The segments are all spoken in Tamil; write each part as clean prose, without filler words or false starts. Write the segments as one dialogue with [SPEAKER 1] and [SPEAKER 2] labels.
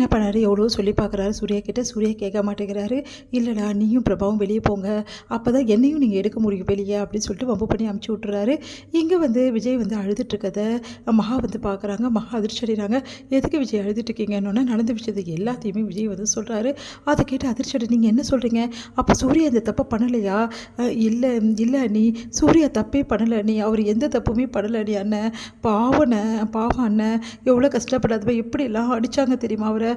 [SPEAKER 1] என்ன பண்ணாரு, எவ்வளோ சொல்லி பார்க்குறாரு சூர்யா கிட்ட. சூர்யா கேட்க மாட்டேங்கிறாரு. இல்லைடா நீயும் பிரபாவும் வெளியே போங்க, அப்போ தான் என்னையும் நீங்கள் எடுக்க முடியும் வெளியே அப்படின்னு சொல்லிட்டு வம்பு பண்ணி அமுச்சு விட்டுறாரு. இங்கே வந்து விஜய் வந்து அழுதுட்டுருக்கத மகா வந்து பார்க்குறாங்க. மகா அதிர்ச்சி அடைகிறாங்க. எதுக்கு விஜய் அழுதுட்டுருக்கீங்கன்னு நடந்த விஷயத்தை எல்லாத்தையுமே விஜய் வந்து சொல்கிறாரு. அதை கேட்டு அதிர்ச்சி அடை, நீங்கள் என்ன சொல்கிறீங்க, அப்போ சூர்யா இந்த தப்பை பண்ணலையா? இல்லை இல்லை நீ சூர்யா தப்பே பண்ணலை, நீ அவர் எந்த தப்புமே பண்ணலை நீ அண்ணன், பாவம் அண்ணன் எவ்வளோ கஷ்டப்படாதப்ப எப்படிலாம் அடித்தாங்க தெரியுமா அவரை,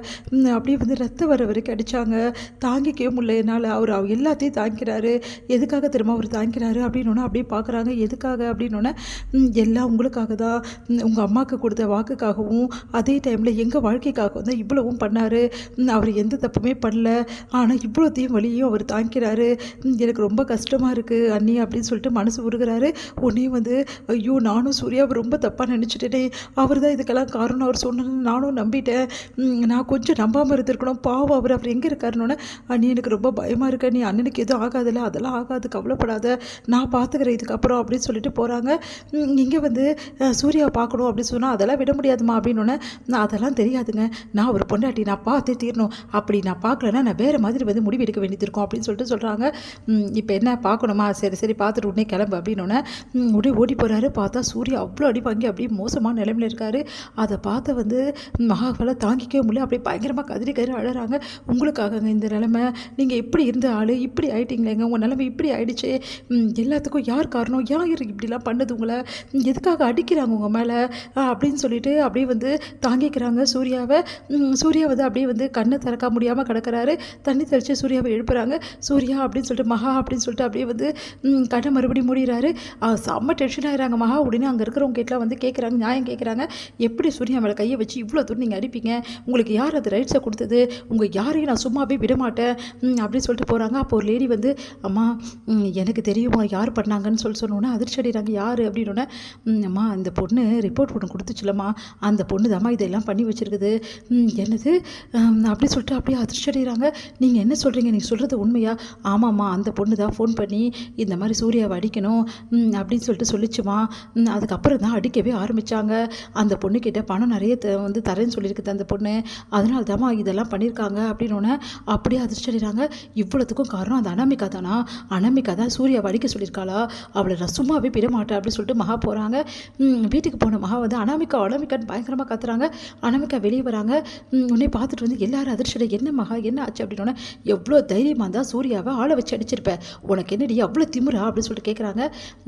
[SPEAKER 1] அப்படியே வந்து ரத்தம் வர வரைக்கும் அடித்தாங்க, தாங்கிக்கவே முடியல என்னால். அவர் எல்லாத்தையும் தாங்கிக்கிறாரு. எதுக்காக தெரியுமா அவர் தாங்கிக்கிறாரு அப்படின்னோடனே அப்படியே பார்க்குறாங்க. எதுக்காக அப்படின்னோடனே எல்லாம் உங்களுக்காக தான், உங்கள் அம்மாவுக்கு கொடுத்த வாக்குக்காகவும் அதே டைமில் எங்கள் வாழ்க்கைக்காகவும் தான் இவ்வளவும் பண்ணார். அவர் எந்த தப்புமே பண்ணல, ஆனால் இவ்வளோத்தையும் வழியும் அவர் தாங்கிக்கிறாரு. எனக்கு ரொம்ப கஷ்டமாக இருக்குது அண்ணி அப்படின்னு சொல்லிட்டு மனசு உருகிறாரு. உடனே வந்து ஐயோ நானும் சூர்யாவை ரொம்ப தப்பாக நினச்சிட்டேனே, அவர் தான் இதுக்கெல்லாம் காரணம், அவர் சொன்னேன்னு நானும் நம்பிட்டேன், நான் கொஞ்சம் நம்பாமல் இருந்திருக்கணும், பாவம் அவர் எங்கே இருக்காருன்னொன்னே அண்ணி எனக்கு ரொம்ப பயமாக இருக்க, நீ அண்ணனுக்கு எதுவும் ஆகாதில்ல, அதெல்லாம் ஆகாது கவலைப்படாத, நான் பார்த்துக்கிறேன் இதுக்கப்புறம் அப்படின்னு சொல்லிட்டு போகிறாங்க. இங்கே வந்து சூர்யாவை பார்க்கணும் அப்படின்னு சொன்னால் அதெல்லாம் விட முடியாதுமா அப்படின்னோடனே, நான் அதெல்லாம் தெரியாதுங்க, நான் ஒரு பொண்டாட்டி, நான் பார்த்தே தீரணும், அப்படி நான் பார்க்கலன்னா நான் வேறு மாதிரி வந்து முடிவு எடுக்க வேண்டியது இருக்கும் அப்படின்னு சொல்லிட்டு சொல்கிறாங்க. இப்போ என்ன பார்க்கணுமா, சரி சரி பார்த்துட்டு உடனே கிளம்பு அப்படின்னோடனே உடனே ஓடி போகிறாரு. பார்த்தா சூர்யா அவ்வளோ அடி வாங்கி அப்படியே மோசமான நிலைமையில் இருக்காரு. அதை பார்த்து வந்து மகாவால் தாங்கிக்கவே முடியல, அப்படியே பயங்கரமாக கதறி அழறாங்க. உங்களுக்காகங்க இந்த நிலைமை, நீங்கள் எப்படி இருந்த ஆள் இப்படி ஆகிட்டீங்களேங்க, உங்கள் நிலைமை இப்படி ஆகிடுச்சு, எல்லாத்துக்கும் யார் காரணம், யார் இப்படிலாம் பண்ணது, உங்களை எதுக்காக அடிக்கிறாங்க உங்கள் மேலே அப்படின்னு சொல்லிட்டு அப்படியே வந்து தாங்கிக்கிறாங்க சூர்யாவை. சூர்யா வந்து அப்படியே வந்து கண்ணை திறக்க முடியாமல் கிடக்கிறாரு. தண்ணி தெளித்து சூர்யாவை எழுப்புறாங்க. சூர்யா அப்படின்னு சொல்லிட்டு மகா அப்படின்னு சொல்லிட்டு அப்படியே வந்து கண்ணை மறுபடியும் மூடிறாரு. செம்ம டென்ஷன் ஆகிறாங்க மகா. உடனே அங்கே இருக்கிறவங்க கேட்கலாம் வந்து கேட்குறாங்க, நியாயம் கேட்குறாங்க, எப்படி சூர்யா மேலே கையை வச்சு இவ்வளோ தூரம் நீங்கள் அடிப்பீங்க, உங்களுக்கு யார் அது ரைட்ஸை கொடுத்தது, உங்கள் யாரையும் நான் சும்மாவே விட மாட்டேன் அப்படின்னு சொல்லிட்டு போகிறாங்க. அப்போ ஒரு லேடி வந்து அம்மா எனக்கு தெரியுமா யார் பண்ணாங்கன்னு சொன்னோன்னே அதிர்ச்சி அடைகிறாங்க. யார் அப்படின்னோடனே, அம்மா இந்த பொண்ணு ரிப்போர்ட் ஒன்று கொடுத்துச்சுலம்மா, அந்த பொண்ணு தாம்மா இதெல்லாம் பண்ணி வச்சுருக்குது. என்னது அப்படி சொல்லிட்டு அப்படியே அதிர்ச்சி அடைகிறாங்க. நீங்கள் என்ன சொல்கிறீங்க, நீங்கள் சொல்கிறது உண்மையா? ஆமாம்மா அந்த பொண்ணு தான் ஃபோன் பண்ணி இந்த மாதிரி சூர்யாவை அடிக்கணும் அப்படின்னு சொல்லிட்டு சொல்லிச்சுமா, அதுக்கப்புறம் தான் அடிக்கவே ஆரம்பித்தாங்க. அந்த பொண்ணுக்கிட்ட பணம் நிறைய வந்து தரேன்னு சொல்லியிருக்குது அந்த பொண்ணு, அதனால தாம்மா இதெல்லாம் பண்ணியிருக்காங்க அப்படின்னோடனே அப்படியே அதிர்ச்சி அடைகிறாங்க. இவ்வளோத்துக்கும் காரணம் அந்த அனாமிகா தானா? அனாமிகா தான் சூர்யாவை அடிக்க சொல்லியிருக்காளா? அவளை நான் சும்மாவே விட மாட்டேன் அப்படின்னு சொல்லிட்டு மகா போகிறாங்க. வீட்டுக்கு போன மகா வந்து அனாமிகான்னு பயங்கரமாக கத்துறாங்க. அனாமிகா வெளியே வராங்க. உடனே பார்த்துட்டு வந்து எல்லாரும் அதிர்ச்சி அடை, என்ன மகா என்ன ஆச்சு அப்படின்னோடனே, எவ்வளோ தைரியமாக தான் சூர்யாவை ஆளை வச்சு அடிச்சிருப்பேன், உனக்கு என்னடி அவ்வளோ திமுறா அப்படின்னு சொல்லிட்டு கேட்குறாங்க.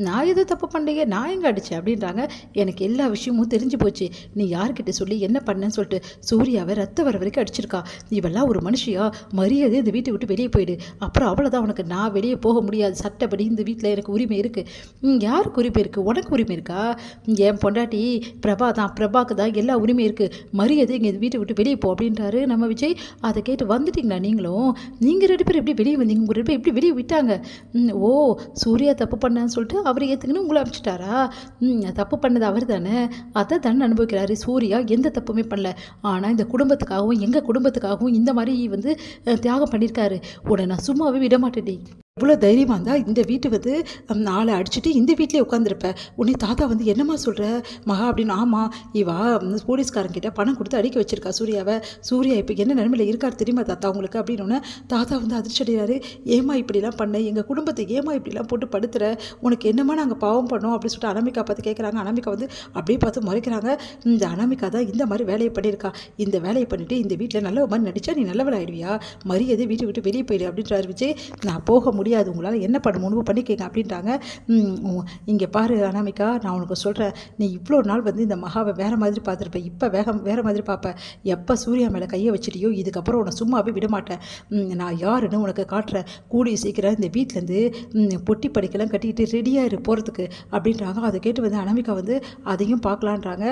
[SPEAKER 1] நான் எதுவும் தப்பு பண்ணலையே, நான் எங்கே அடித்தேன் அப்படின்றாங்க. எனக்கு எல்லா விஷயமும் தெரிஞ்சு போச்சு, நீ யார்கிட்ட சொல்லி என்ன பண்ணேன்னு சொல்லிட்டு சூர்யாவை ரத்த வர வரைக்கும் அடிச்சிருக்கா, இவெல்லாம் ஒரு மனுஷியா, மரியாதை இந்த வீட்டை விட்டு வெளியே போயிடு, அப்புறம் அவ்வளோதான், உனக்கு நான் வெளியே போக முடியாது, சட்டப்படி இந்த வீட்டில் எனக்கு உரிமை இருக்குது. யாருக்கு உரிமை இருக்குது, உனக்கு உரிமை இருக்கா? என் பொண்டாட்டி பிரபா தான், பிரபாக்கு தான் எல்லா உரிமையும் இருக்குது, மரியாதை இங்கே இந்த வீட்டை விட்டு வெளியே போ அப்படின்றாரு நம்ம விஜய். அதை கேட்டு வந்துட்டீங்களா நீங்களும், நீங்கள் 2 பேரும் எப்படி வெளியே வந்தீங்க, உங்கள் 2 பேர் எப்படி வெளியே விட்டாங்க? ஓ சூர்யா தப்பு பண்ணான்னு சொல்லிட்டு அவர் ஏற்றுக்குன்னு உங்களை அனுப்பிச்சிட்டாரா? தப்பு பண்ணது அவர் தானே, அதை தானே அனுபவிக்கிறாரு. சூர்யா எந்த தப்புமே பண்ணல, ஆனால் இந்த குடும்பத்துக்காகவும் எங்கள் குடும்பத்துக்காகவும் இந்த மாதிரி வந்து தியாகம் பண்ணியிருக்காரு. உடனே நான் சும்மாவே விட மாட்டேன். இவ்வளோ தைரியமாக இருந்தால் இந்த வீட்டு வந்து ஆளை அடிச்சுட்டு இந்த வீட்டிலே உட்காந்துருப்பேன். உடனே தாத்தா வந்து என்னம்மா சொல்கிற மகா அப்படின்னு. ஆமாம் இவா போலீஸ்காரங்கிட்ட பணம் கொடுத்து அடிக்க வச்சிருக்கா சூர்யாவை. சூர்யா இப்போ என்ன நிலைமையில் இருக்காரு தெரியுமா தாத்தா உங்களுக்கு அப்படின்னோடனே தாத்தா வந்து அதிர்ச்சி அடைகிறாரு. ஏமா இப்படிலாம் பண்ண, எங்கள் குடும்பத்தை ஏமா இப்படிலாம் போட்டு படுத்துற, உனக்கு என்னம்மா நாங்கள் பாவம் பண்ணோம் அப்படின்னு சொல்லிட்டு அனாமிகா பார்த்து கேட்குறாங்க. அனாமிகா வந்து அப்படியே பார்த்து முறைக்கிறாங்க. இந்த அனாமிகா தான் இந்த மாதிரி வேலையை பண்ணியிருக்கா, இந்த வேலையை பண்ணிவிட்டு இந்த வீட்டில் நல்ல மாதிரி நடித்தா நீ நல்லவள ஆகிடுவியா, மரியாதை வீட்டை விட்டு வெளியே போயிடு அப்படின்றாரு விஜய். நான் போக முடியாது, உங்களால் என்ன பண்ண முடிவு பண்ணிக்கங்க அப்படின்றாங்க. இங்கே பாரு அனாமிகா, நான் உனக்கு சொல்கிறேன், நீ இவ்வளோ நாள் வந்து இந்த மகாவை வேறு மாதிரி பார்த்துருப்ப, இப்போ வேறு மாதிரி பார்ப்பேன். எப்போ சூர்யா மேலே கையை வச்சிட்டியோ இதுக்கப்புறம் உன்னை சும்மாவே விட மாட்டேன். நான் யாருன்னு உனக்கு காட்டுறேன், கூடிய சீக்கிரம் இந்த வீட்டிலேருந்து பொட்டி படிக்கலாம் கட்டிக்கிட்டு ரெடியாக போகிறதுக்கு அப்படின்றாங்க. அதை கேட்டு வந்து அனாமிகா வந்து அதையும் பார்க்கலான்றாங்க.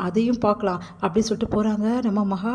[SPEAKER 1] அதையும் பார்க்கலாம் அப்படின்னு சொல்லிட்டு போகிறாங்க நம்ம மகா.